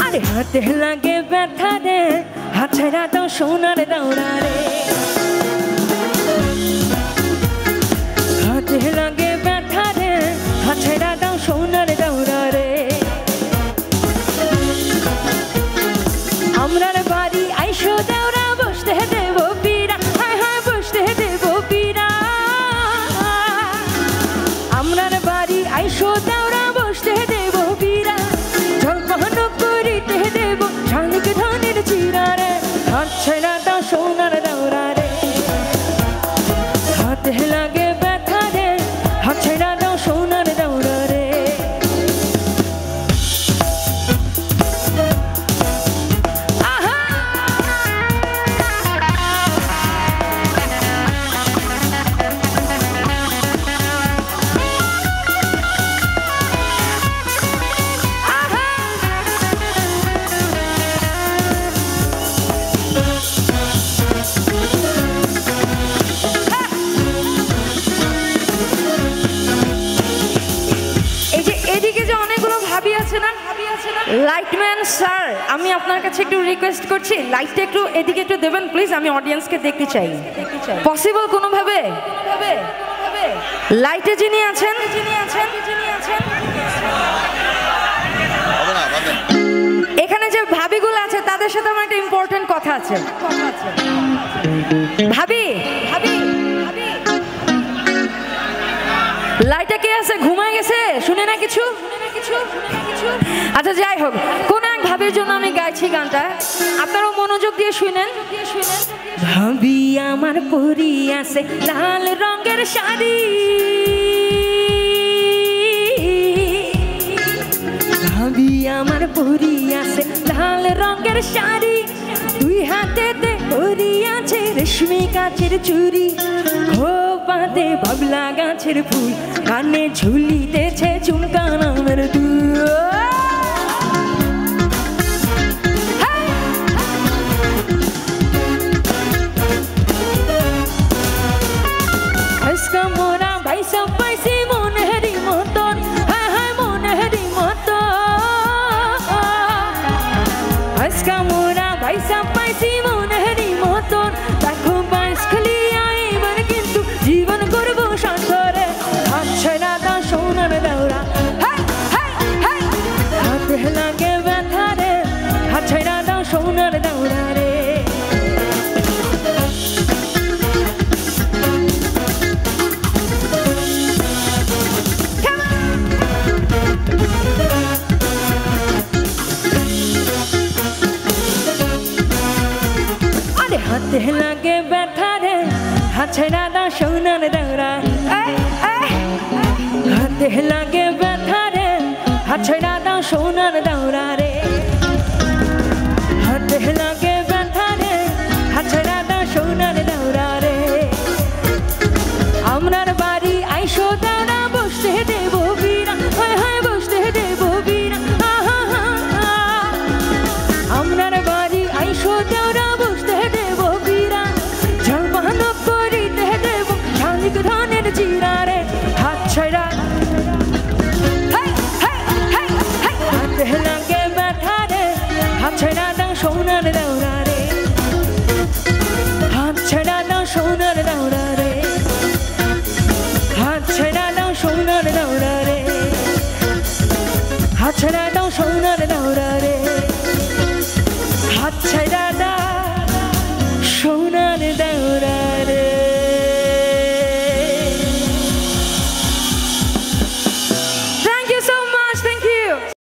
আরে হাতে লাগে ব্যথা রে, হাত ছাড়া দাও সোনার দাওরা রে। হাতে লাগে ব্যথা রে, হাত ছাড়া দাও সোনার দাওরা রে। আমরার বাড়ি আইসো দেওরা, বসতে দেব পীরা, হায় হায় বসতে দেব পীরা। আমরার বাড়ি আইসো দেওরা, বসতে দেব পীরা। জলপান করিতে দেব শালিক ধানের চিরা রে। হাত ছেড়া দাও সোনার দাওরা রে। হাতে লাগে ব্যথা রে, হাত ছেড়া দাও সোনার দাওরা রে। লাইটম্যান স্যার, আমি আপনার কাছে একটু রিকোয়েস্ট করছি, লাইটটা একটু এদিকে একটু দেবেন প্লিজ। আমি অডিয়েন্সকে দেখতে চাই, পসিবল কোনোভাবে? লাইটে যিনি আছেন, এখানে যে ভাবিগুলো আছে তাদের সাথে আমার একটা ইম্পর্টেন্ট কথা আছে। ভাবি, লাইটটা কে আছে? ঘুমায় গেছে, শুনে না কিছু? আচ্ছা যাই হোক, কোন এক ভাবির জন্য আমি গাইছি গানটা, আপনারাও মনোযোগ দিয়ে শুনেন। ভাবি আমার পরি আছে লাল রঙের শাড়ি, ভাবি আমার পরি আছে লাল রঙের শাড়ি। দুই হাতেতে পরি আছে রেশমি কাচের চুড়ি, খোপাতে বাবলা গাছের ফুল, কানে ঝুলিতেছে চুমকা নামের দুল। আজকা মোরা ভাইসা পাইছি মনেহেরি মতন, হ্যাঁ হ্যাঁ মনেহেরি মতন। আজকা মোরা ভাইসা পাইছি মনেহেরি মতন। দেখো বাইস খালি আইবার কিন্তু জীবন করবো সাথরে। হাত ছেড়া দাও সোনার দাওরা, হাতে লাগে ব্যথা রে, হাত ছেড়া দাও সোনার দাওরা রে। আরে হাতে লাগে ব্যথা রে, হাত ছেড়া দাও সোনার দাওরা। হাতে লাগে ব্যথা রে, হাত ছেড়া দাও সোনার দাওরা রে। হাতে লাগে ব্যথা রে, হাত ছেড়া দাও সোনার দাওরা রে। আমরার বাড়ি আইসো দাওরা, বসতে দেব পীরা, হায় হায় বসতে দেব পীরা। আমরার বাড়ি আইসো দাওরা, বসতে দেব পীরা। জলপান করিতে দেব শালিক ধানের চিরা রে। হাত ছেড়া লাগে ব্যথা রে, হাত ছেড়া দাও সোনার দাওরা রে। হাত ছেড়া দাও সোনার দাওরা রে। হাত ছেড়া দাও সোনার দাওরা রে। হাত ছেড়া দাও সোনার দাওরা রে।